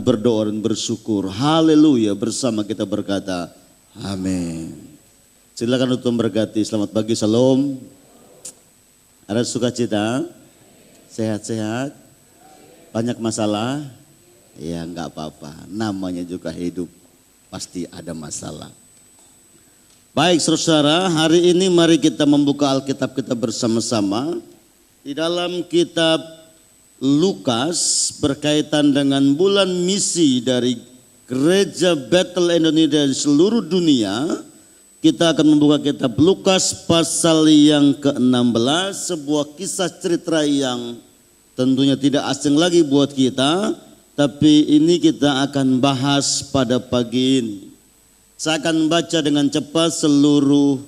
berdoa dan bersyukur. Haleluya, bersama kita berkata amin. Silakan untuk memberkati. Selamat pagi, salam. Ada sukacita? Sehat-sehat? Banyak masalah? Ya enggak apa-apa, namanya juga hidup, pasti ada masalah. Baik saudara, hari ini mari kita membuka Alkitab kita bersama-sama. Di dalam kitab Lukas berkaitan dengan bulan misi dari Gereja Bethel Indonesia di seluruh dunia. Kita akan membuka kitab Lukas pasal yang ke-16, sebuah kisah cerita yang tentunya tidak asing lagi buat kita, tapi ini kita akan bahas pada pagi ini. Saya akan baca dengan cepat seluruh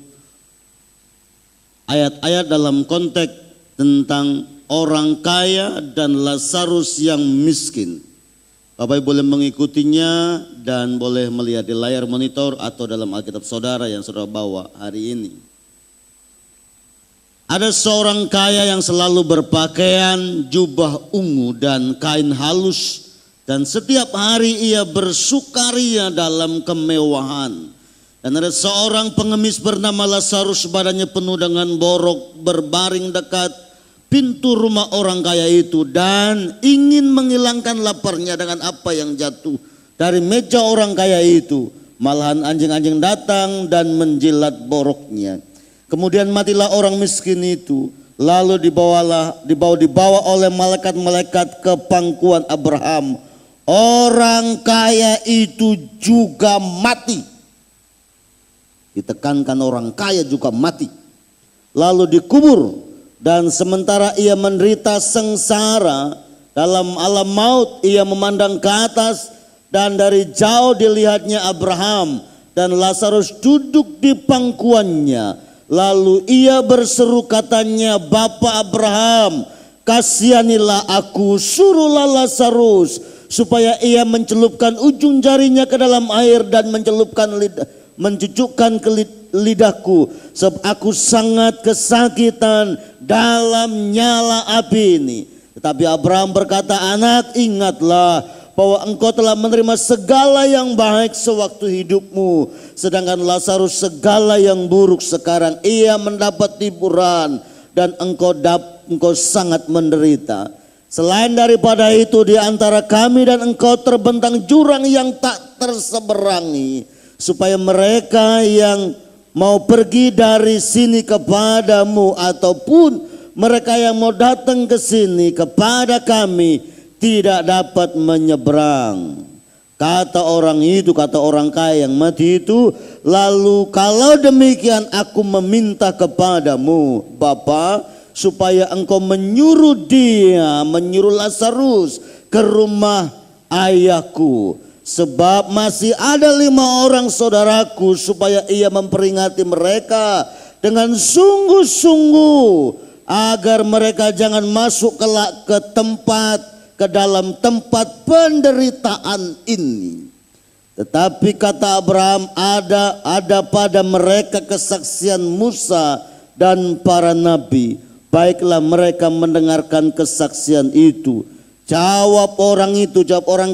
ayat-ayat dalam konteks tentang orang kaya dan Lazarus yang miskin. Bapak Ibu boleh mengikutinya dan boleh melihat di layar monitor atau dalam Alkitab saudara yang saudara bawa hari ini. Ada seorang kaya yang selalu berpakaian jubah ungu dan kain halus, dan setiap hari ia bersukaria dalam kemewahan. Dan ada seorang pengemis bernama Lazarus, badannya penuh dengan borok, berbaring dekat pintu rumah orang kaya itu dan ingin menghilangkan laparnya dengan apa yang jatuh dari meja orang kaya itu. Malahan anjing-anjing datang dan menjilat boroknya. Kemudian matilah orang miskin itu, lalu dibawa oleh malaikat-malaikat ke pangkuan Abraham. Orang kaya itu juga mati. Ditekankan, orang kaya juga mati. Lalu dikubur. Dan sementara ia menderita sengsara dalam alam maut, ia memandang ke atas dan dari jauh dilihatnya Abraham dan Lazarus duduk di pangkuannya. Lalu ia berseru, katanya, Bapa Abraham, kasihanilah aku, suruhlah Lazarus supaya ia mencelupkan ujung jarinya ke dalam air dan mencucukkan ke lidahku, sebab aku sangat kesakitan dalam nyala api ini. Tetapi Abraham berkata, anak, ingatlah bahwa engkau telah menerima segala yang baik sewaktu hidupmu, sedangkan Lazarus segala yang buruk sekarang ia mendapat hiburan dan engkau sangat menderita. Selain daripada itu, di antara kami dan engkau terbentang jurang yang tak terseberangi, supaya mereka yang mau pergi dari sini kepadamu ataupun mereka yang mau datang ke sini kepada kami tidak dapat menyeberang. Kata orang kaya yang mati itu, lalu kalau demikian aku meminta kepadamu Bapa, supaya engkau menyuruh Lazarus ke rumah ayahku. Sebab masih ada 5 orang saudaraku, supaya ia memperingati mereka dengan sungguh-sungguh, agar mereka jangan masuk ke dalam tempat penderitaan ini. Tetapi kata Abraham, ada pada mereka kesaksian Musa dan para nabi. Baiklah mereka mendengarkan kesaksian itu. Jawab orang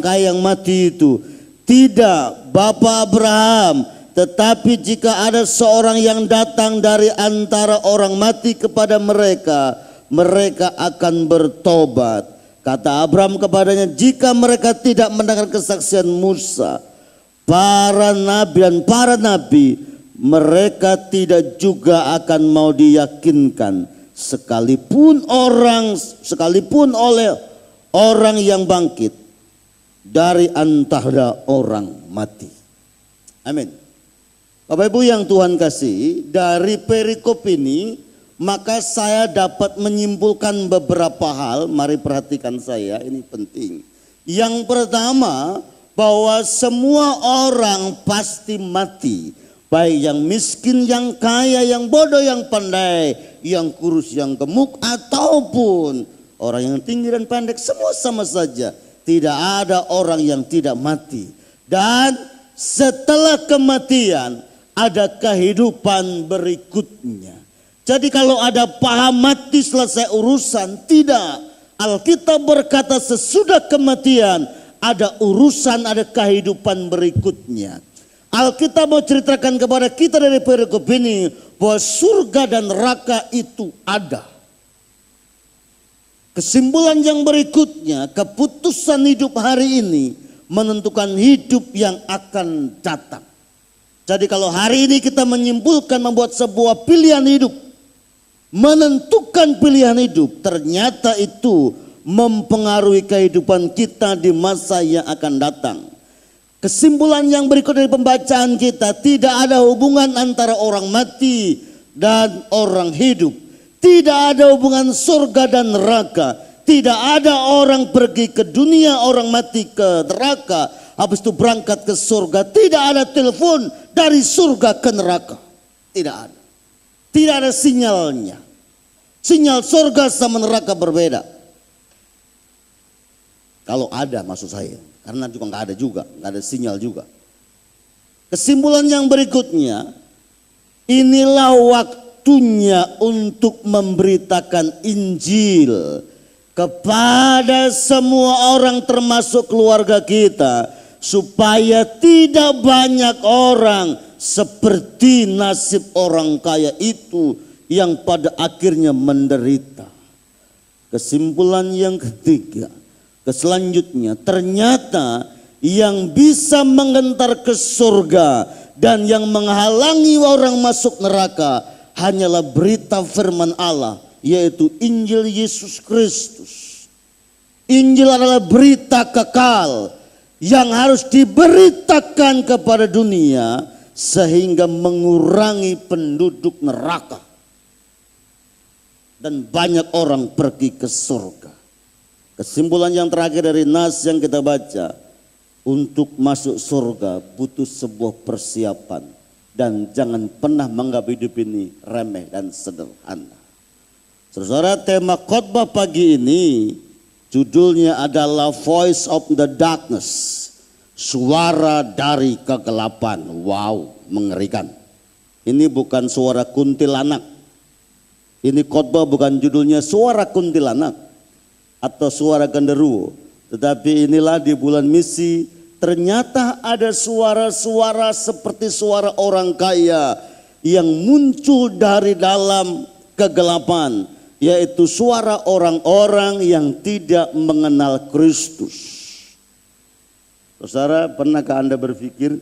kaya yang mati itu, tidak Bapak Abraham, tetapi jika ada seorang yang datang dari antara orang mati kepada mereka, mereka akan bertobat. Kata Abraham kepadanya, jika mereka tidak mendengar kesaksian Musa, para nabi, mereka tidak juga akan mau diyakinkan, sekalipun oleh orang yang bangkit dari antara orang mati. Amin. Bapak Ibu yang Tuhan kasih, dari perikop ini maka saya dapat menyimpulkan beberapa hal. Mari perhatikan saya, ini penting. Yang pertama, bahwa semua orang pasti mati. Baik yang miskin, yang kaya, yang bodoh, yang pandai, yang kurus, yang gemuk, ataupun orang yang tinggi dan pendek, semua sama saja. Tidak ada orang yang tidak mati. Dan setelah kematian ada kehidupan berikutnya. Jadi kalau ada paham mati selesai urusan, tidak. Alkitab berkata sesudah kematian ada urusan, ada kehidupan berikutnya. Alkitab mau ceritakan kepada kita dari perikop ini bahwa surga dan neraka itu ada. Kesimpulan yang berikutnya, keputusan hidup hari ini menentukan hidup yang akan datang. Jadi kalau hari ini kita menyimpulkan membuat sebuah pilihan hidup, menentukan pilihan hidup, ternyata itu mempengaruhi kehidupan kita di masa yang akan datang. Kesimpulan yang berikut dari pembacaan kita, tidak ada hubungan antara orang mati dan orang hidup. Tidak ada hubungan surga dan neraka. Tidak ada orang pergi ke dunia, orang mati ke neraka, habis itu berangkat ke surga. Tidak ada telepon dari surga ke neraka. Tidak ada. Tidak ada sinyalnya. Sinyal surga sama neraka berbeda. Kalau ada maksud saya. Karena juga nggak ada juga, nggak ada sinyal juga. Kesimpulan yang berikutnya, inilah waktunya untuk memberitakan Injil kepada semua orang termasuk keluarga kita, supaya tidak banyak orang seperti nasib orang kaya itu yang pada akhirnya menderita. Kesimpulan yang ketiga, selanjutnya, ternyata yang bisa mengantar ke surga dan yang menghalangi orang masuk neraka hanyalah berita firman Allah, yaitu Injil Yesus Kristus. Injil adalah berita kekal yang harus diberitakan kepada dunia sehingga mengurangi penduduk neraka dan banyak orang pergi ke surga. Kesimpulan yang terakhir dari nas yang kita baca, untuk masuk surga butuh sebuah persiapan dan jangan pernah menganggap hidup ini remeh dan sederhana. Saudara, tema khotbah pagi ini judulnya adalah Voice of the Darkness, suara dari kegelapan. Wow, mengerikan. Ini bukan suara kuntilanak. Ini khotbah bukan judulnya suara kuntilanak atau suara genderuwo, tetapi inilah di bulan misi ternyata ada suara-suara seperti suara orang kaya yang muncul dari dalam kegelapan, yaitu suara orang-orang yang tidak mengenal Kristus. Saudara, pernahkah Anda berpikir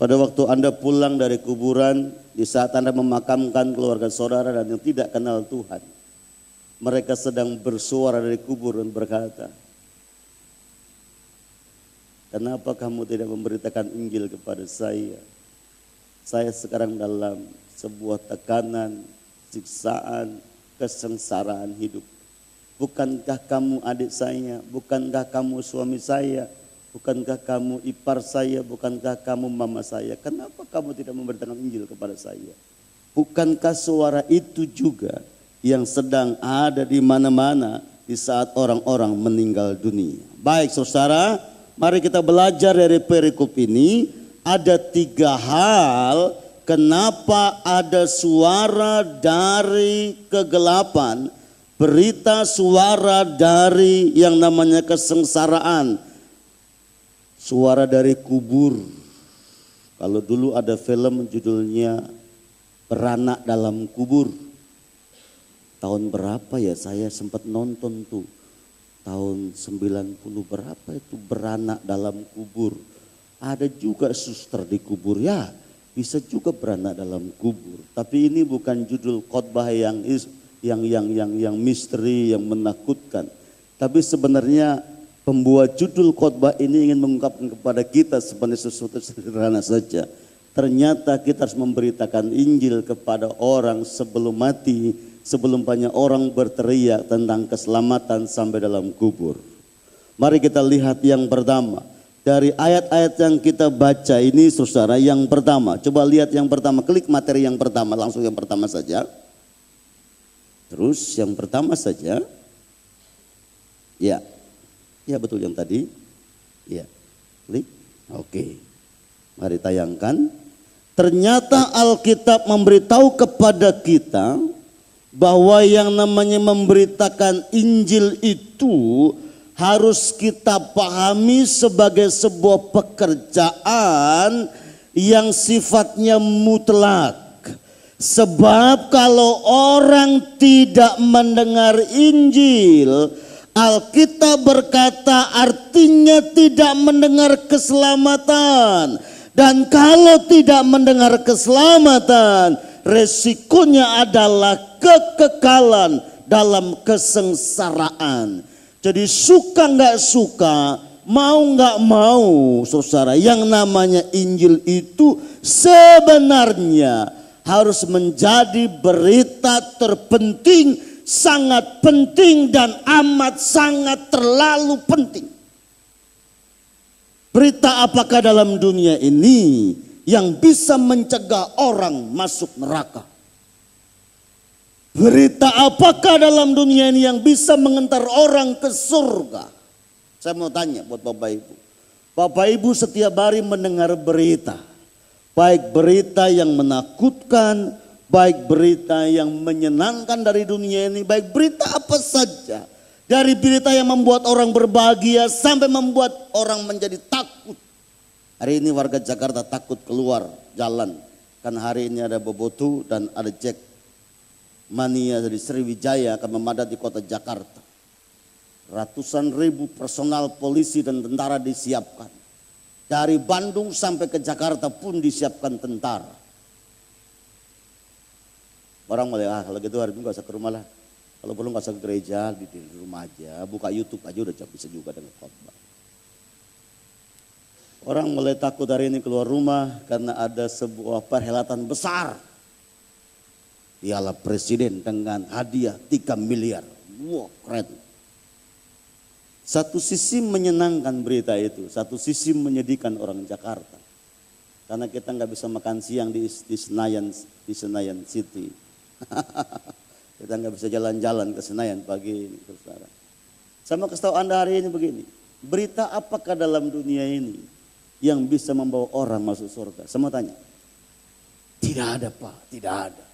pada waktu Anda pulang dari kuburan, di saat Anda memakamkan keluarga saudara dan yang tidak kenal Tuhan, mereka sedang bersuara dari kubur dan berkata, kenapa kamu tidak memberitakan Injil kepada saya? Saya sekarang dalam sebuah tekanan, siksaan, kesengsaraan hidup. Bukankah kamu adik saya? Bukankah kamu suami saya? Bukankah kamu ipar saya? Bukankah kamu mama saya? Kenapa kamu tidak memberitakan Injil kepada saya? Bukankah suara itu juga yang sedang ada di mana-mana di saat orang-orang meninggal dunia? Baik saudara, mari kita belajar dari perikop ini. Ada 3 hal kenapa ada suara dari kegelapan, berita suara dari yang namanya kesengsaraan, suara dari kubur. Kalau dulu ada film judulnya Beranak dalam Kubur. Tahun berapa ya saya sempat nonton tuh, tahun 90 berapa itu, Beranak dalam Kubur. Ada juga suster di kubur, ya bisa juga beranak dalam kubur. Tapi ini bukan judul khotbah yang misteri, yang menakutkan. Tapi sebenarnya pembuat judul khotbah ini ingin mengungkapkan kepada kita sebenarnya sesuatu sederhana saja. Ternyata kita harus memberitakan Injil kepada orang sebelum mati, sebelum banyak orang berteriak tentang keselamatan sampai dalam kubur. Mari kita lihat yang pertama. Dari ayat-ayat yang kita baca ini saudara, yang pertama. Coba lihat yang pertama, klik materi yang pertama, langsung yang pertama saja. Terus yang pertama saja. Ya, ya betul yang tadi. Ya, klik, oke. Mari tayangkan. Ternyata Alkitab memberitahu kepada kita bahwa yang namanya memberitakan Injil itu harus kita pahami sebagai sebuah pekerjaan yang sifatnya mutlak. Sebab kalau orang tidak mendengar Injil, Alkitab berkata artinya tidak mendengar keselamatan. Dan kalau tidak mendengar keselamatan, resikonya adalah kekekalan dalam kesengsaraan. Jadi suka nggak suka, mau nggak mau, saudara, yang namanya Injil itu sebenarnya harus menjadi berita terpenting, sangat penting dan amat sangat terlalu penting. Berita apakah dalam dunia ini yang bisa mencegah orang masuk neraka? Berita apakah dalam dunia ini yang bisa mengantar orang ke surga? Saya mau tanya buat Bapak Ibu. Bapak Ibu setiap hari mendengar berita. Baik berita yang menakutkan, baik berita yang menyenangkan dari dunia ini, baik berita apa saja. Dari berita yang membuat orang berbahagia sampai membuat orang menjadi takut. Hari ini warga Jakarta takut keluar jalan. Karena hari ini ada Bobotu dan ada Jack Mania dari Sriwijaya akan memadati kota Jakarta. Ratusan ribu personal polisi dan tentara disiapkan. Dari Bandung sampai ke Jakarta pun disiapkan tentara. Orang mulai, kalau gitu hari ini gak usah ke rumah lah. Kalau belum gak usah ke gereja, di rumah aja. Buka YouTube aja udah bisa juga dengan khotbah. Orang mulai takut hari ini keluar rumah karena ada sebuah perhelatan besar. Piala Presiden dengan hadiah 3 miliar. Wah, keren. Satu sisi menyenangkan berita itu, satu sisi menyedihkan orang Jakarta. Karena kita nggak bisa makan siang di Senayan City. Kita nggak bisa jalan-jalan ke Senayan pagi ini, saudara. Sama kasih tahu Anda hari ini begini, berita apakah dalam dunia ini yang bisa membawa orang masuk surga? Saya mau tanya. Tidak ada, Pak, tidak ada.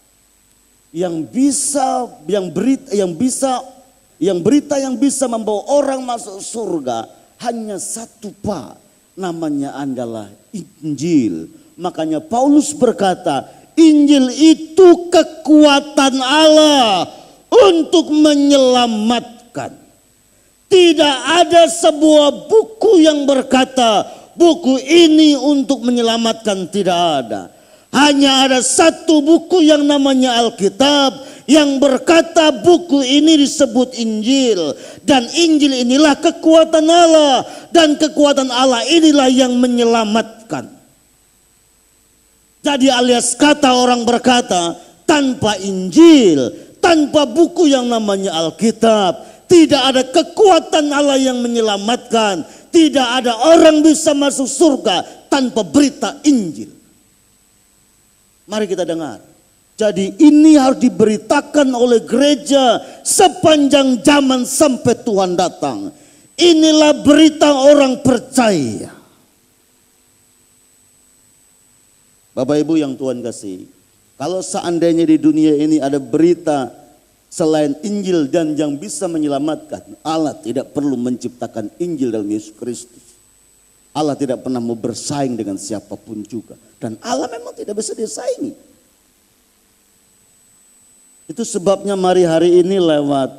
Berita yang bisa membawa orang masuk surga hanya satu, Pak, namanya adalah Injil. Makanya Paulus berkata, Injil itu kekuatan Allah untuk menyelamatkan. Tidak ada sebuah buku yang berkata buku ini untuk menyelamatkan, tidak ada. Hanya ada satu buku yang namanya Alkitab yang berkata buku ini disebut Injil. Dan Injil inilah kekuatan Allah. Dan kekuatan Allah inilah yang menyelamatkan. Jadi alias kata orang berkata, tanpa Injil, tanpa buku yang namanya Alkitab, tidak ada kekuatan Allah yang menyelamatkan. Tidak ada orang bisa masuk surga tanpa berita Injil. Mari kita dengar. Jadi ini harus diberitakan oleh gereja sepanjang zaman sampai Tuhan datang. Inilah berita orang percaya. Bapak Ibu yang Tuhan kasih, kalau seandainya di dunia ini ada berita selain Injil dan yang bisa menyelamatkan, Allah tidak perlu menciptakan Injil dalam Yesus Kristus. Allah tidak pernah mau bersaing dengan siapapun juga. Dan Allah memang tidak bisa disaingi. Itu sebabnya mari hari ini lewat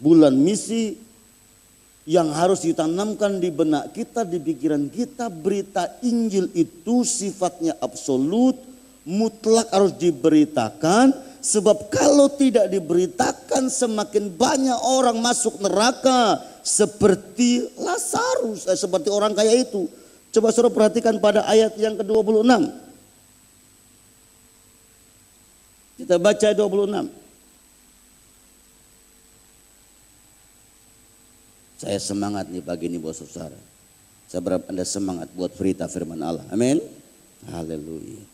bulan misi yang harus ditanamkan di benak kita, di pikiran kita, berita Injil itu sifatnya absolut, mutlak harus diberitakan. Sebab kalau tidak diberitakan semakin banyak orang masuk neraka seperti Lazarus, seperti orang kaya itu. Coba saudara perhatikan pada ayat yang ke-26. Kita baca 26. Saya semangat nih pagi ini buat saudara. Saya berharap Anda semangat buat berita firman Allah. Amin. Haleluya.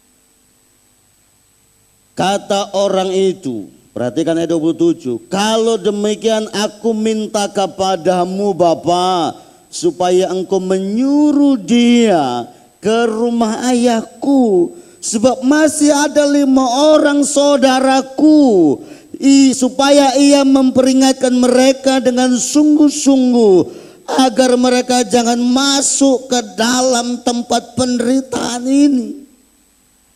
Kata orang itu, perhatikan ayat 27. Kalau demikian aku minta kepadamu Bapa, supaya engkau menyuruh dia ke rumah ayahku. Sebab masih ada 5 orang saudaraku supaya ia memperingatkan mereka dengan sungguh-sungguh agar mereka jangan masuk ke dalam tempat penderitaan ini.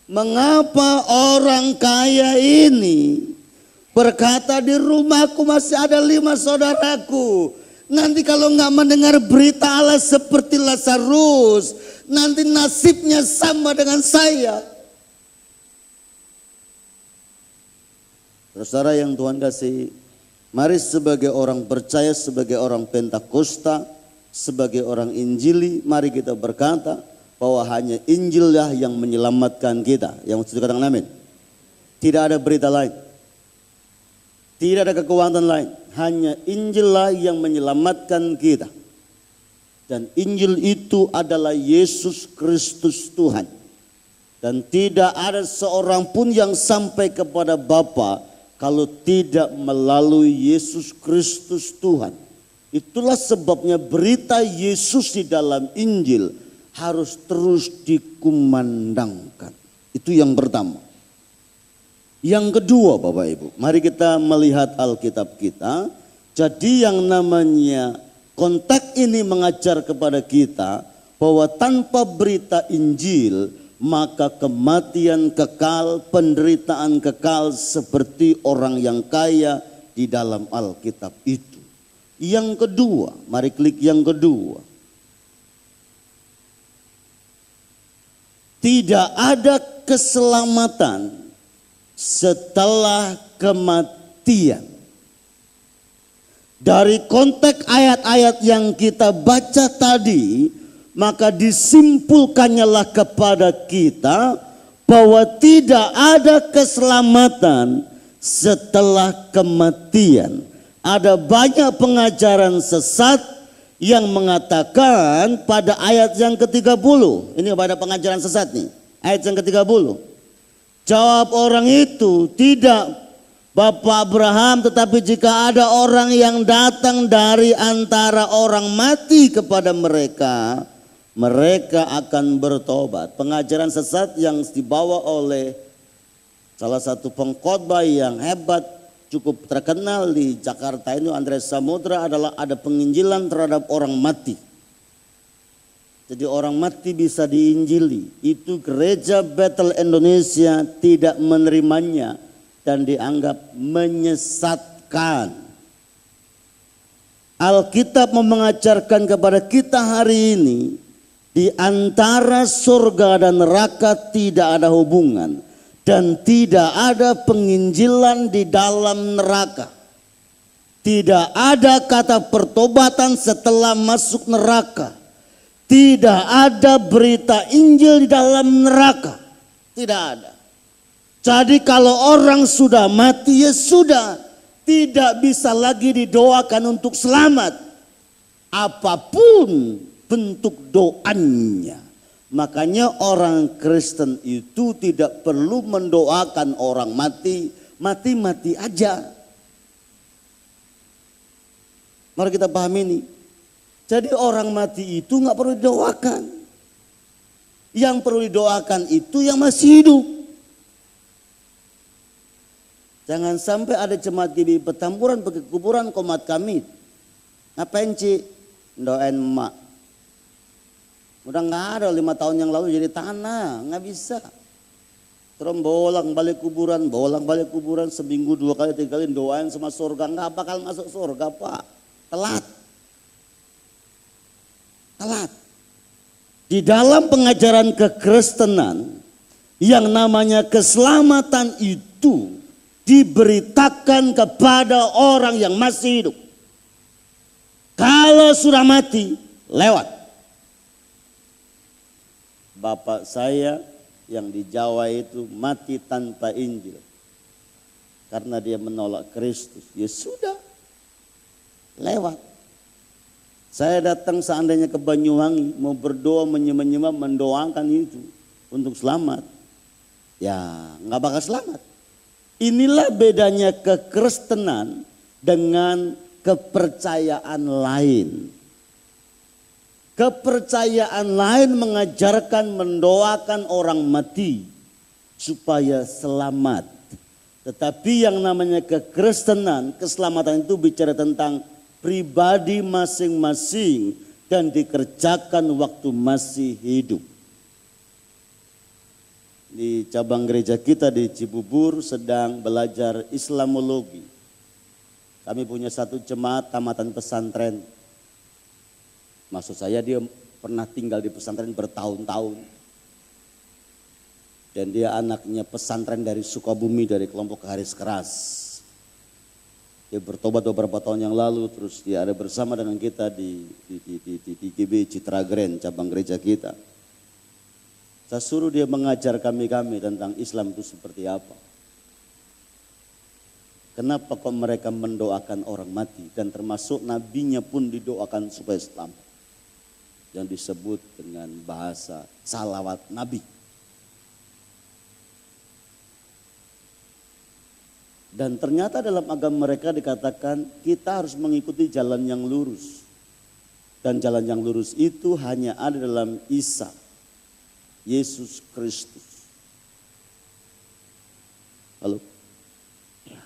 Mengapa orang kaya ini berkata, di rumahku masih ada 5 saudaraku. Nanti kalau nggak mendengar berita Allah seperti Lazarus, nanti nasibnya sama dengan saya. Saudara yang Tuhan kasih, mari sebagai orang percaya, sebagai orang Pentakosta, sebagai orang Injili, mari kita berkata bahwa hanya Injillah yang menyelamatkan kita. Yang setuju katakan amin. Tidak ada berita lain, tidak ada kekuatan lain, hanya Injillah yang menyelamatkan kita. Dan Injil itu adalah Yesus Kristus Tuhan. Dan tidak ada seorang pun yang sampai kepada Bapa kalau tidak melalui Yesus Kristus Tuhan. Itulah sebabnya berita Yesus di dalam Injil harus terus dikumandangkan. Itu yang pertama. Yang kedua, Bapak Ibu, mari kita melihat Alkitab kita. Jadi yang namanya konteks ini mengajar kepada kita bahwa tanpa berita Injil, maka kematian kekal, penderitaan kekal seperti orang yang kaya di dalam Alkitab itu. Yang kedua, mari klik yang kedua. Tidak ada keselamatan setelah kematian. Dari konteks ayat-ayat yang kita baca tadi, maka disimpulkannya kepada kita bahwa tidak ada keselamatan setelah kematian. Ada banyak pengajaran sesat yang mengatakan pada ayat yang ke-30. Ini pada pengajaran sesat nih, ayat yang ke-30. Jawab orang itu, tidak Bapak Abraham, tetapi jika ada orang yang datang dari antara orang mati kepada mereka, mereka akan bertobat. Pengajaran sesat yang dibawa oleh salah satu pengkhotbah yang hebat, cukup terkenal di Jakarta ini, Andreas Samudra, adalah ada penginjilan terhadap orang mati. Jadi orang mati bisa diinjili. Itu gereja Bethel Indonesia tidak menerimanya dan dianggap menyesatkan. Alkitab mengajarkan kepada kita hari ini, di antara surga dan neraka tidak ada hubungan. Dan tidak ada penginjilan di dalam neraka. Tidak ada kata pertobatan setelah masuk neraka. Tidak ada berita Injil di dalam neraka. Tidak ada. Jadi kalau orang sudah mati, ya sudah. Tidak bisa lagi didoakan untuk selamat. Apapun bentuk doanya. Makanya orang Kristen itu tidak perlu mendoakan orang mati. Mati-mati aja. Mari kita pahami ini. Jadi orang mati itu nggak perlu didoakan. Yang perlu didoakan itu yang masih hidup. Jangan sampai ada jemaat GBI Petamburan pergi kuburan komat kami. Ngapain Ci? Doain emak. Udah nggak ada 5 tahun yang lalu jadi tanah, nggak bisa. Terus bolak-balik kuburan, seminggu 2 kali 3 kali doain sama surga, nggak bakal masuk surga Pak. Telat. Di dalam pengajaran kekristenan yang namanya keselamatan itu diberitakan kepada orang yang masih hidup. Kalau sudah mati, lewat. Bapak saya yang di Jawa itu mati tanpa Injil. Karena dia menolak Kristus. Ya sudah, lewat. Saya datang seandainya ke Banyuwangi, mau berdoa, menyembah, mendoakan itu untuk selamat. Ya nggak bakal selamat. Inilah bedanya kekristenan dengan kepercayaan lain. Kepercayaan lain mengajarkan mendoakan orang mati supaya selamat. Tetapi yang namanya kekristenan, keselamatan itu bicara tentang pribadi masing-masing dan dikerjakan waktu masih hidup. Di cabang gereja kita di Cibubur sedang belajar Islamologi. Kami punya satu jemaat tamatan pesantren. Maksud saya dia pernah tinggal di pesantren bertahun-tahun. Dan dia anaknya pesantren dari Sukabumi, dari kelompok garis keras. Dia bertobat beberapa tahun yang lalu, terus dia ada bersama dengan kita di GB Citra Grand, cabang gereja kita. Saya suruh dia mengajar kami tentang Islam itu seperti apa. Kenapa kok mereka mendoakan orang mati dan termasuk nabinya pun didoakan supaya selamat. Yang disebut dengan bahasa salawat nabi. Dan ternyata dalam agama mereka dikatakan kita harus mengikuti jalan yang lurus. Dan jalan yang lurus itu hanya ada dalam Isa, Yesus Kristus. Halo? Ya.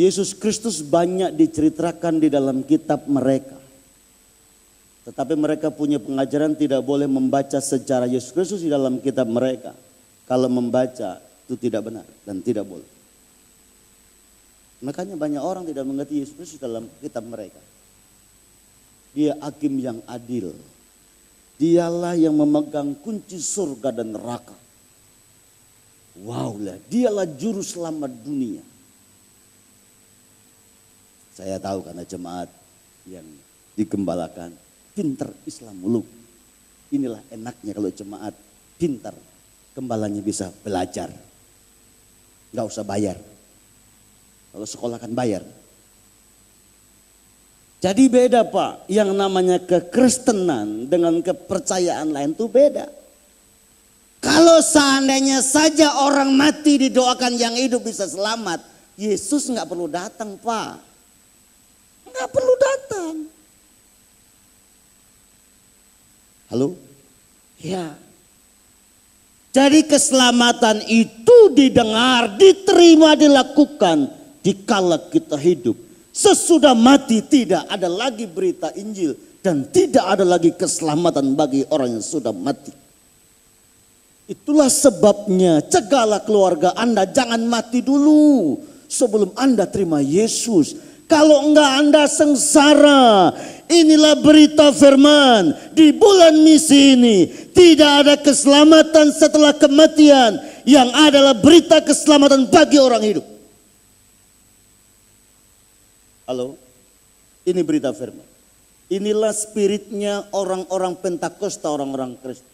Yesus Kristus banyak diceritakan di dalam kitab mereka. Tetapi mereka punya pengajaran tidak boleh membaca sejarah Yesus Kristus di dalam kitab mereka. Kalau membaca itu tidak benar dan tidak boleh. Makanya banyak orang tidak mengerti Yesus Kristus dalam kitab mereka. Dia hakim yang adil. Dialah yang memegang kunci surga dan neraka. Wow lah, dialah juru selamat dunia. Saya tahu karena jemaat yang digembalakan pinter Islamuluk. Inilah enaknya kalau jemaat pintar, gembalanya bisa belajar. Gak usah bayar. Kalau sekolah kan bayar. Jadi beda Pak, yang namanya kekristenan dengan kepercayaan lain itu beda. Kalau seandainya saja orang mati didoakan yang hidup bisa selamat, Yesus nggak perlu datang Pak. Nggak perlu datang. Halo? Ya. Jadi keselamatan itu didengar, diterima, dilakukan dikala kita hidup. Sesudah mati tidak ada lagi berita Injil dan tidak ada lagi keselamatan bagi orang yang sudah mati. Itulah sebabnya cegahlah keluarga Anda jangan mati dulu sebelum Anda terima Yesus. Kalau enggak Anda sengsara. Inilah berita firman di bulan misi ini. Tidak ada keselamatan setelah kematian. Yang adalah berita keselamatan bagi orang hidup. Halo, ini berita firman. Inilah spiritnya orang-orang Pentakosta, orang-orang Kristen.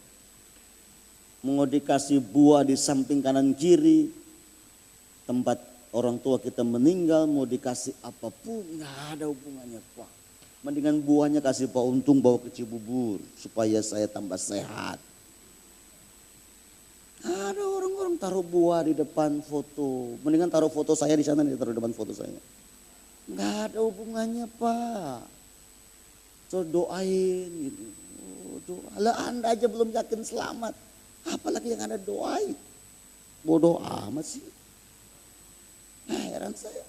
Mau dikasih buah di samping kanan kiri, tempat orang tua kita meninggal, mau dikasih apapun, nggak ada hubungannya Pak. Mendingan buahnya kasih Pak Untung bawa ke Cibubur, supaya saya tambah sehat. Ada orang-orang taruh buah di depan foto, mendingan taruh foto saya di sana, nih taruh di depan foto saya. Nggak ada hubungannya Pak. So doain gitu. Doa. Lah Anda aja belum yakin selamat. Apalagi yang Anda doain. Bodoh amat sih. Heran saya.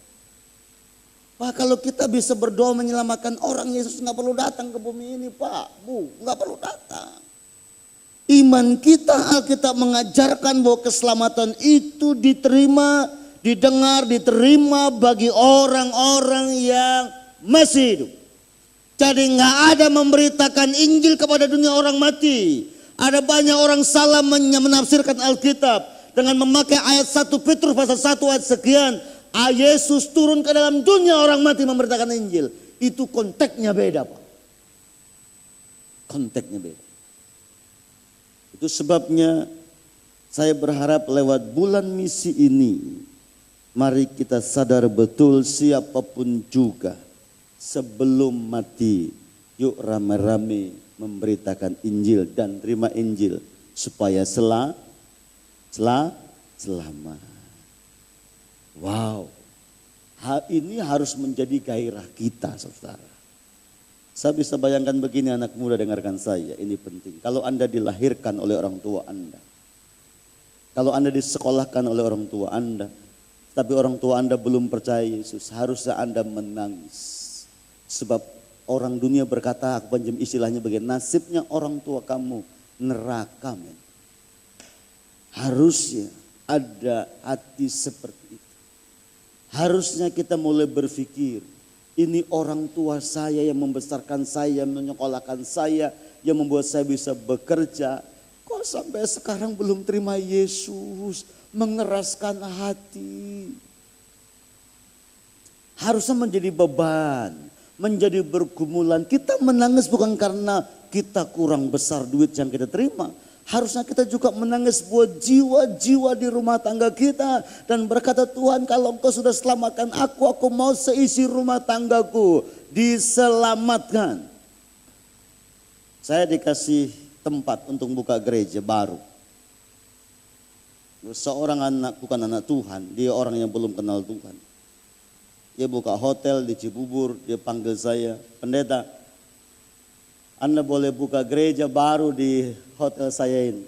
Pak kalau kita bisa berdoa menyelamatkan orang, Yesus nggak perlu datang ke bumi ini Pak. Bu, nggak perlu datang. Iman kita, Alkitab mengajarkan bahwa keselamatan itu diterima, didengar, diterima bagi orang-orang yang masih hidup. Jadi nggak ada memberitakan Injil kepada dunia orang mati. Ada banyak orang salah menafsirkan Alkitab dengan memakai ayat 1 Petrus pasal 1 ayat sekian. Yesus turun ke dalam dunia orang mati memberitakan Injil. Itu konteksnya beda Pak. Konteksnya beda. Itu sebabnya saya berharap lewat bulan misi ini, mari kita sadar betul siapapun juga sebelum mati, yuk rame-rame memberitakan Injil dan terima Injil supaya selamat. Wow, hal ini harus menjadi gairah kita saudara. Saya bisa bayangkan begini anak muda dengarkan saya, ini penting. Kalau Anda dilahirkan oleh orang tua Anda, Kalau Anda disekolahkan oleh orang tua Anda, tapi orang tua Anda belum percaya Yesus, harusnya Anda menangis. Sebab orang dunia berkata, aku pinjam istilahnya bagaimana, nasibnya orang tua kamu neraka, men. Harusnya ada hati seperti itu. Harusnya kita mulai berpikir, ini orang tua saya yang membesarkan saya, menyekolahkan saya, yang membuat saya bisa bekerja. Kok sampai sekarang belum terima Yesus? Mengeraskan hati. Harusnya menjadi beban, menjadi bergumulan. Kita menangis bukan karena kita kurang besar duit yang kita terima. Harusnya kita juga menangis buat jiwa-jiwa di rumah tangga kita. Dan berkata, Tuhan kalau Engkau sudah selamatkan aku mau seisi rumah tanggaku diselamatkan. Saya dikasih tempat untuk buka gereja baru. Seorang anak, bukan anak Tuhan, dia orang yang belum kenal Tuhan. Dia buka hotel di Cibubur, dia panggil saya, pendeta, Anda boleh buka gereja baru di hotel saya ini.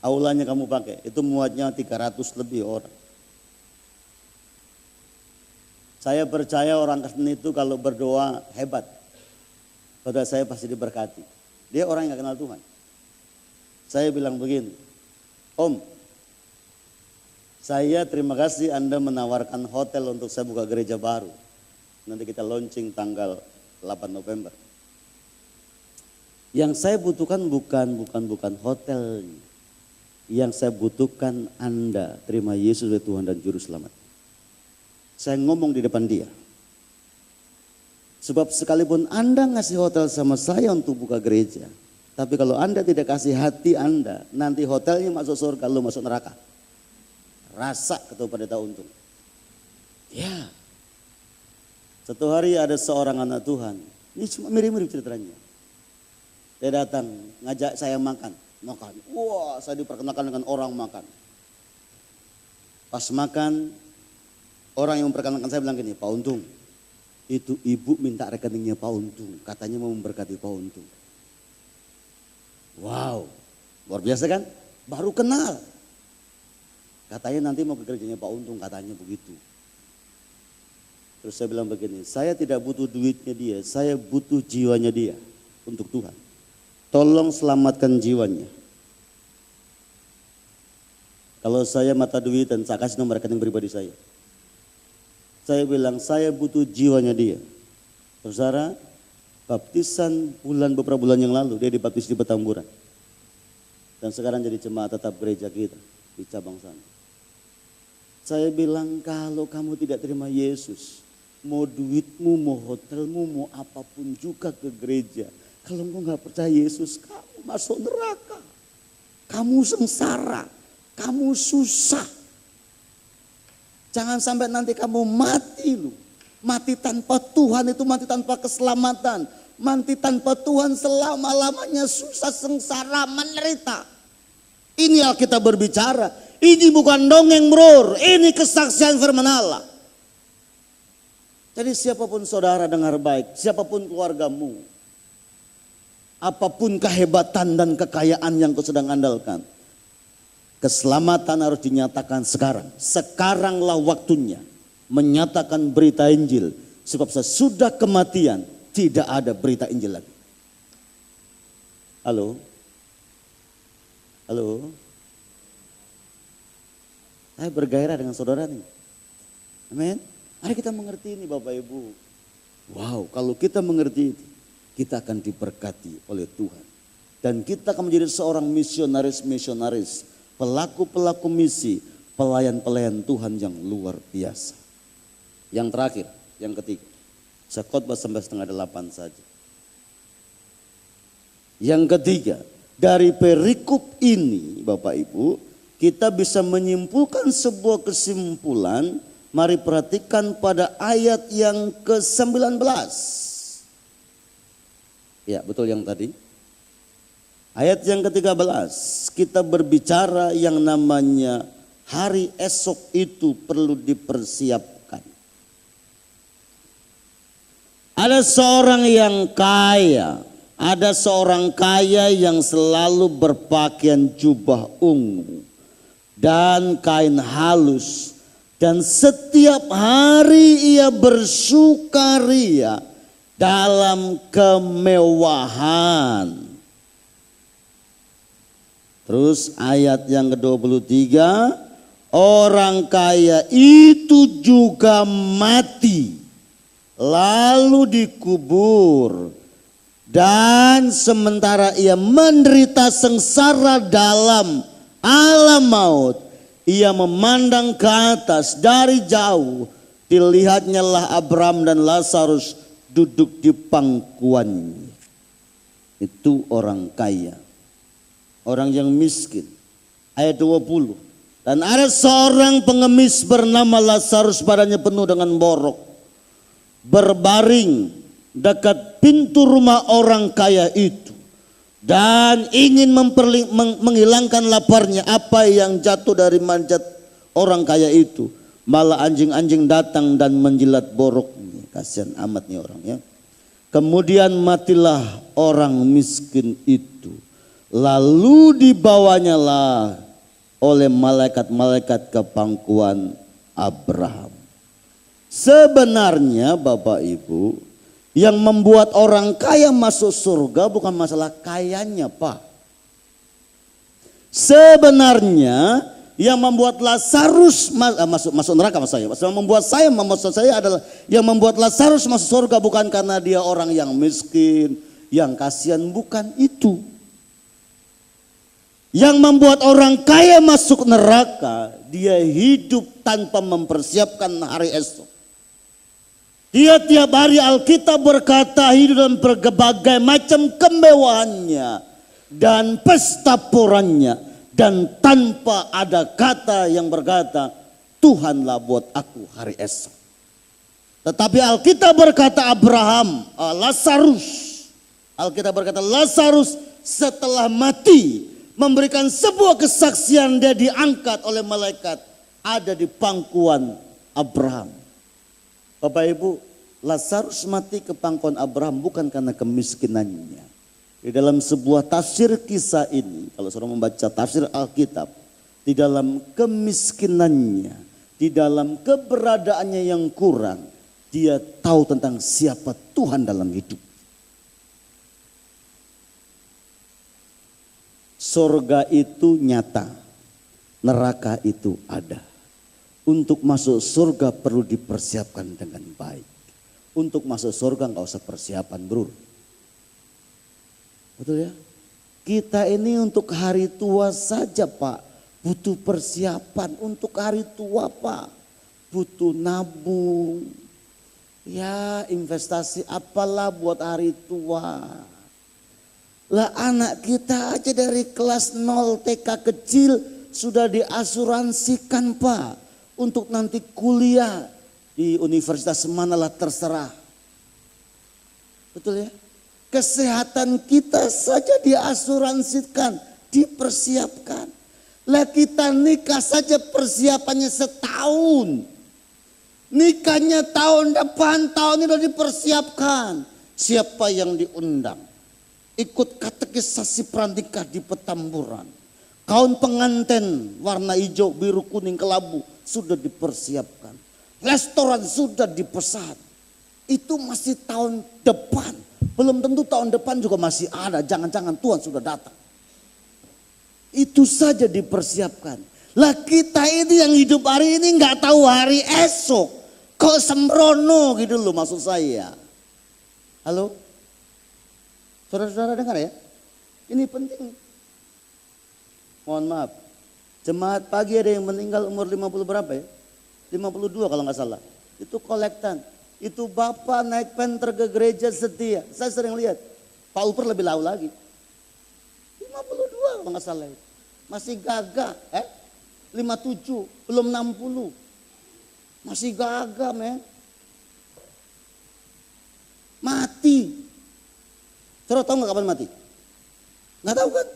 Aulanya kamu pakai, itu muatnya 300 lebih orang. Saya percaya orang Kristen itu kalau berdoa hebat. Pada saya pasti diberkati. Dia orang yang gak kenal Tuhan. Saya bilang begini, Om, saya terima kasih Anda menawarkan hotel untuk saya buka gereja baru. Nanti kita launching tanggal 8 November. Yang saya butuhkan bukan hotel. Yang saya butuhkan Anda terima Yesus sebagai Tuhan dan Juru Selamat. Saya ngomong di depan dia. Sebab sekalipun Anda ngasih hotel sama saya untuk buka gereja, tapi kalau Anda tidak kasih hati Anda, nanti hotelnya masuk surga, lu masuk neraka. Rasa ketua pendeta untung. Ya. Satu hari ada seorang anak Tuhan, ini cuma mirip-mirip ceritanya. Dia datang ngajak saya makan. Wah, saya diperkenalkan dengan orang makan. Pas makan, orang yang memperkenalkan saya bilang gini, Pak Untung, itu ibu minta rekeningnya Pak Untung, katanya mau memberkati Pak Untung. Wow, luar biasa kan? Baru kenal. Katanya nanti mau ke gerejanya Pak Untung, katanya begitu. Terus saya bilang begini, saya tidak butuh duitnya dia, saya butuh jiwanya dia untuk Tuhan. Tolong selamatkan jiwanya. Kalau saya mata duit dan saya kasih nomor rekening pribadi saya. Saya bilang saya butuh jiwanya dia. Saudara, baptisan beberapa bulan yang lalu dia dibaptis di Petamburan. Dan sekarang jadi jemaat tetap gereja kita di cabang sana. Saya bilang kalau kamu tidak terima Yesus, mau duitmu, mau hotelmu, mau apapun juga ke gereja. Kalau engkau gak percaya Yesus, kamu masuk neraka. Kamu sengsara, kamu susah. Jangan sampai nanti kamu mati lu. Mati tanpa Tuhan itu mati tanpa keselamatan. Mati tanpa Tuhan selama-lamanya susah, sengsara, menderita. Ini Alkitab berbicara. Ini bukan dongeng bror, ini kesaksian firman Allah. Jadi siapapun saudara dengar baik, siapapun keluargamu, apapun kehebatan dan kekayaan yang kau sedang andalkan, keselamatan harus dinyatakan sekarang. Sekaranglah waktunya menyatakan berita Injil. Sebab sesudah kematian tidak ada berita Injil lagi. Halo? Halo? Saya bergairah dengan saudara nih. Amin. Mari kita mengerti ini Bapak Ibu. Wow, kalau kita mengerti ini, kita akan diberkati oleh Tuhan. Dan kita akan menjadi seorang misionaris-misionaris, pelaku-pelaku misi, pelayan-pelayan Tuhan yang luar biasa. Yang terakhir, yang ketiga, saya khotbah sampai 7:30 saja. Yang ketiga, dari perikop ini Bapak Ibu, kita bisa menyimpulkan sebuah kesimpulan. Mari perhatikan pada ayat yang ke-19. Ya, betul yang tadi. Ayat yang ke-13, kita berbicara yang namanya hari esok itu perlu dipersiapkan. Ada seorang yang kaya, Ada seorang kaya yang selalu berpakaian jubah ungu dan kain halus, dan setiap hari ia bersukaria dalam kemewahan. Terus ayat yang ke-23, orang kaya itu juga mati lalu dikubur, dan sementara ia menderita sengsara dalam alam maut, ia memandang ke atas dari jauh, dilihatnya lah Abraham dan Lazarus duduk di pangkuannya. Itu orang kaya, orang yang miskin. Ayat 20, dan ada seorang pengemis bernama Lazarus, badannya penuh dengan borok, berbaring dekat pintu rumah orang kaya itu, dan ingin menghilangkan laparnya. Apa yang jatuh dari manjat orang kaya itu, malah anjing-anjing datang dan menjilat boroknya. Kasihan amat nih orang ya. Kemudian matilah orang miskin itu, lalu dibawanya lah oleh malaikat-malaikat ke pangkuan Abraham. Sebenarnya Bapak Ibu, yang membuat orang kaya masuk surga bukan masalah kayanya, Pak. Sebenarnya yang membuat Lazarus masuk neraka, maksud saya adalah yang membuat Lazarus masuk surga bukan karena dia orang yang miskin, yang kasihan, bukan itu. Yang membuat orang kaya masuk neraka, dia hidup tanpa mempersiapkan hari esok. Dia tiap hari Alkitab berkata hidup dalam berbagai macam kemewahannya dan pesta porannya, dan tanpa ada kata yang berkata, Tuhanlah buat aku hari esok. Tetapi Alkitab berkata Alkitab berkata Lazarus setelah mati memberikan sebuah kesaksian, dia diangkat oleh malaikat, ada di pangkuan Abraham. Bapak Ibu, Lazarus mati ke pangkuan Abraham bukan karena kemiskinannya. Di dalam sebuah tafsir kisah ini, kalau saudara membaca tafsir Alkitab, di dalam kemiskinannya, di dalam keberadaannya yang kurang, dia tahu tentang siapa Tuhan dalam hidup. Surga itu nyata, neraka itu ada. Untuk masuk surga perlu dipersiapkan dengan baik. Untuk masuk surga nggak usah persiapan, bro. Betul ya? Kita ini untuk hari tua saja, Pak, butuh persiapan. Untuk hari tua, Pak, butuh nabung. Ya, investasi apalah buat hari tua. Lah anak kita aja dari kelas 0 TK kecil sudah diasuransikan, Pak. Untuk nanti kuliah di universitas manalah terserah. Betul ya? Kesehatan kita saja diasuransikan, dipersiapkan. Lah kita nikah saja persiapannya setahun. Nikahnya tahun depan, tahun ini sudah dipersiapkan. Siapa yang diundang? Ikut katekisasi pranikah di Petamburan. Kaun pengantin warna hijau, biru, kuning, kelabu sudah dipersiapkan. Restoran sudah dipesan. Itu masih tahun depan. Belum tentu tahun depan juga masih ada. Jangan-jangan Tuhan sudah datang. Itu saja dipersiapkan. Lah kita ini yang hidup hari ini nggak tahu hari esok. Kok sembrono gitu loh maksud saya. Halo? Saudara-saudara dengar ya? Ini penting. Mohon maaf. Jemaat pagi ada yang meninggal umur 50 berapa ya? 52 kalau nggak salah. Itu kolektan. Itu bapak naik penter ke gereja setia. Saya sering lihat. Pak Uper lebih lau lagi. 52 kalau nggak salah. Masih gagah. 57 belum 60. Masih gagah men. Mati. Saudara tahu nggak kapan mati? Nggak tahu kan?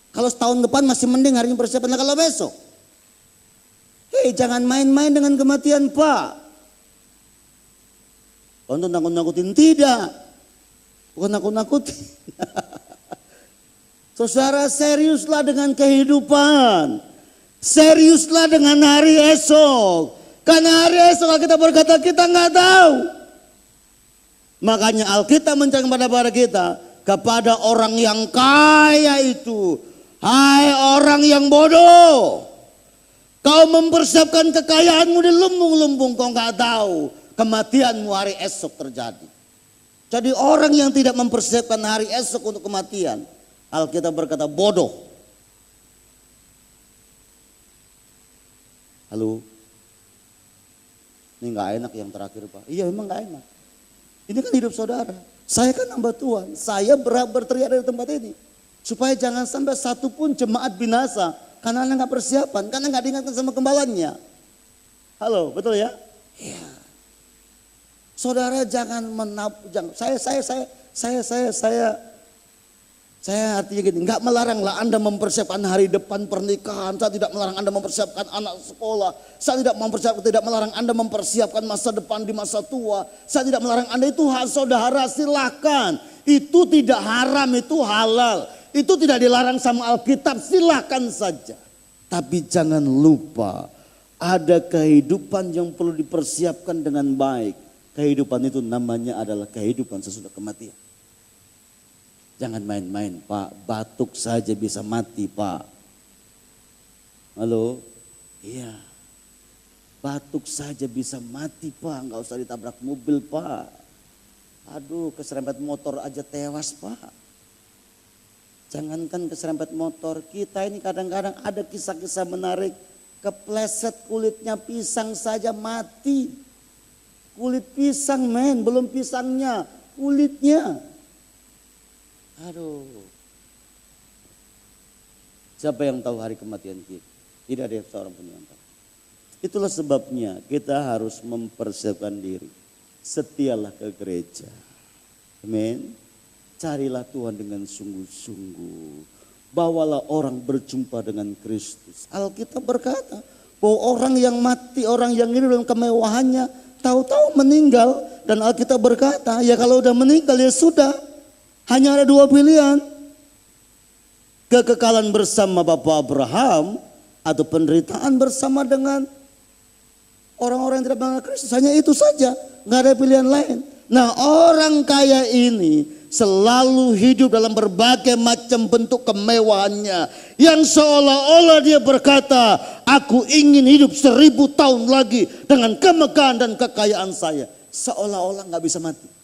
Kalau setahun depan masih mending hari ini persiapan. Nah kalau besok. Jangan main-main dengan kematian Pak. Untuk nakut-nakutin tidak. Bukan nakut-nakuti. Saudara, seriuslah dengan kehidupan. Seriuslah dengan hari esok. Karena hari esok kita berkata kita nggak tahu. Makanya Alkitab mencari kepada kita, kepada orang yang kaya itu, hai orang yang bodoh, kau mempersiapkan kekayaanmu di lumbung-lumbung, kau nggak tahu kematianmu hari esok terjadi. Jadi orang yang tidak mempersiapkan hari esok untuk kematian, Alkitab berkata bodoh. Halo, ini nggak enak yang terakhir Pak. Iya memang nggak enak. Ini kan hidup saudara. Saya kan hamba Tuhan. Saya berteriak dari tempat ini. Supaya jangan sampai satu pun jemaat binasa. Karena Anda nggak persiapan. Karena nggak diingatkan sama gembalanya. Halo, betul ya? Iya. Saudara jangan saya artinya gini, nggak melaranglah Anda mempersiapkan hari depan pernikahan. Saya tidak melarang Anda mempersiapkan anak sekolah. Saya tidak melarang Anda mempersiapkan masa depan di masa tua. Saya tidak melarang Anda, itu hak saudara, silakan. Itu tidak haram, itu halal. Itu tidak dilarang sama Alkitab, silakan saja. Tapi jangan lupa ada kehidupan yang perlu dipersiapkan dengan baik. Kehidupan itu namanya adalah kehidupan sesudah kematian. Jangan main-main Pak, batuk saja bisa mati Pak. Halo? Iya. Batuk saja bisa mati Pak, nggak usah ditabrak mobil Pak. Aduh, keserempet motor aja tewas Pak. Jangankan keserempet motor, kita ini kadang-kadang ada kisah-kisah menarik. Kepleset kulitnya pisang saja mati. Kulit pisang men, belum pisangnya, kulitnya. Aduh. Siapa yang tahu hari kematian kita? Tidak ada seorang pun yang tahu. Itulah sebabnya kita harus mempersiapkan diri. Setialah ke gereja. Amin. Carilah Tuhan dengan sungguh-sungguh. Bawalah orang berjumpa dengan Kristus. Alkitab berkata bahwa orang yang mati, orang yang hidup dalam kemewahannya, tahu-tahu meninggal. Dan Alkitab berkata, ya kalau udah meninggal ya sudah. Hanya ada dua pilihan. Kekekalan bersama Bapak Abraham atau penderitaan bersama dengan orang-orang yang tidak mengenal Kristus. Hanya itu saja, nggak ada pilihan lain. Nah, orang kaya ini selalu hidup dalam berbagai macam bentuk kemewahannya. Yang seolah-olah dia berkata, aku ingin hidup 1000 tahun lagi dengan kemegahan dan kekayaan saya. Seolah-olah nggak bisa mati.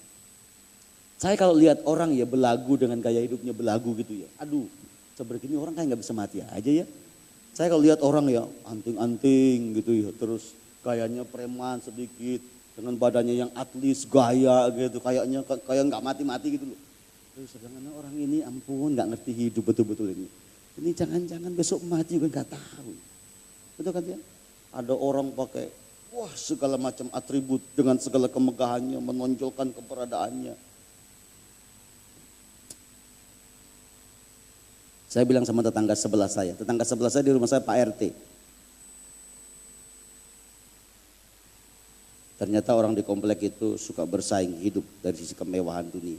Saya kalau lihat orang ya belagu dengan gaya hidupnya belagu gitu ya. Aduh, seperti ini orang kayak nggak bisa mati aja ya. Saya kalau lihat orang ya anting-anting gitu ya. Terus kayaknya preman sedikit. Dengan badannya yang atlis, gaya gitu. Kayaknya kayak nggak mati-mati gitu loh. Terus sedangkan orang ini ampun nggak ngerti hidup betul-betul ini. Ini jangan-jangan besok mati juga nggak tahu. Betul kan ya? Ada orang pakai wah segala macam atribut dengan segala kemegahannya. Menonjolkan keberadaannya. Saya bilang sama tetangga sebelah saya di rumah saya Pak RT. Ternyata orang di komplek itu suka bersaing hidup dari sisi kemewahan dunia.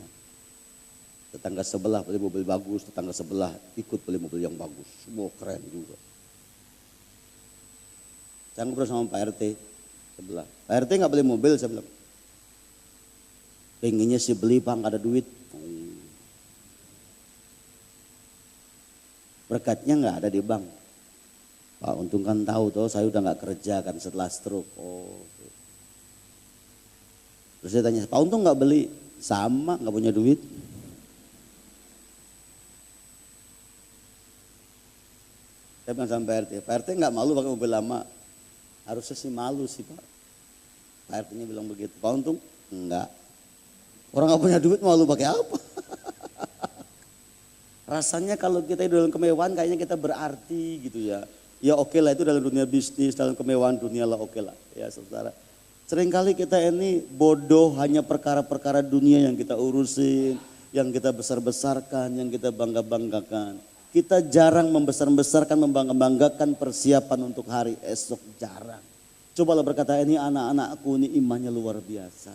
Tetangga sebelah beli mobil bagus, tetangga sebelah ikut beli mobil yang bagus. Semua keren juga. Saya ngobrol sama Pak RT sebelah. Pak RT nggak beli mobil, saya bilang. Pengennya sih beli Pak, nggak ada duit. Berkatnya nggak ada di bank. Pak untung kan tahu toh saya udah nggak kerja kan setelah stroke. Oh. Terus saya tanya, Pak untung nggak beli? Sama nggak punya duit. Saya bilang sama Pak RT nggak malu pakai mobil lama? Harusnya sih malu sih Pak. Pak RT-nya bilang begitu. Pak untung? Enggak. Orang nggak punya duit malu pakai apa? Rasanya kalau kita hidup dalam kemewahan kayaknya kita berarti gitu ya. Ya oke lah itu dalam dunia bisnis, dalam kemewahan dunia lah oke lah. Ya saudara. Seringkali kita ini bodoh hanya perkara-perkara dunia yang kita urusin, yang kita besar-besarkan, yang kita bangga-banggakan. Kita jarang membesar-besarkan, membangga-banggakan persiapan untuk hari esok, jarang. Cobalah berkata ini anak-anakku ini imannya luar biasa.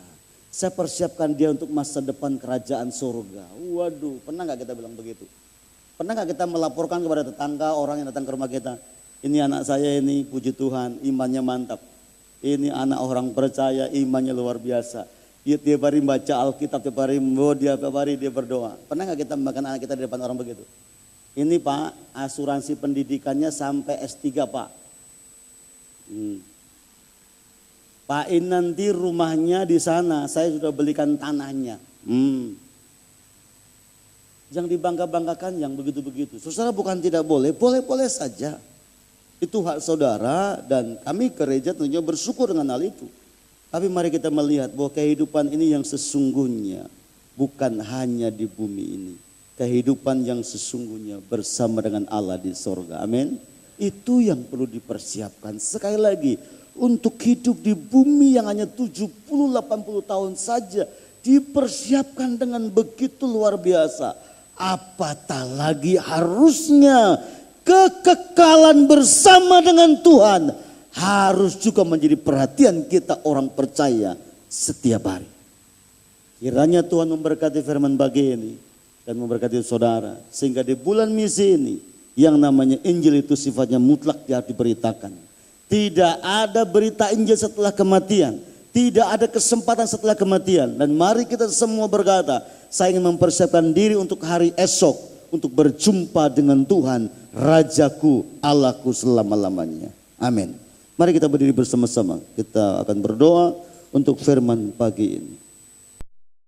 Saya persiapkan dia untuk masa depan kerajaan surga. Waduh, pernah nggak kita bilang begitu? Pernah nggak kita melaporkan kepada tetangga orang yang datang ke rumah kita? Ini anak saya ini, puji Tuhan, imannya mantap. Ini anak orang percaya, imannya luar biasa. Dia tiap hari baca Alkitab, tiap hari dia berdoa. Pernah nggak kita makan anak kita di depan orang begitu? Ini Pak, asuransi pendidikannya sampai S3 Pak. Pak In nanti rumahnya di sana, saya sudah belikan tanahnya. Jangan dibangga-banggakan yang begitu-begitu. Saudara bukan tidak boleh, boleh-boleh saja. Itu hak saudara dan kami gereja tentunya bersyukur dengan hal itu. Tapi mari kita melihat bahwa kehidupan ini yang sesungguhnya bukan hanya di bumi ini. Kehidupan yang sesungguhnya bersama dengan Allah di sorga. Amin. Itu yang perlu dipersiapkan. Sekali lagi, untuk hidup di bumi yang hanya 70-80 tahun saja dipersiapkan dengan begitu luar biasa. Apatah lagi harusnya kekekalan bersama dengan Tuhan harus juga menjadi perhatian kita orang percaya setiap hari. Kiranya Tuhan memberkati firman pagi ini dan memberkati saudara. Sehingga di bulan misi ini yang namanya Injil itu sifatnya mutlak harus diberitakan. Tidak ada berita Injil setelah kematian. Tidak ada kesempatan setelah kematian. Dan mari kita semua berkata, saya ingin mempersiapkan diri untuk hari esok. Untuk berjumpa dengan Tuhan, Rajaku, Allahku selama-lamanya. Amin. Mari kita berdiri bersama-sama. Kita akan berdoa untuk firman pagi ini.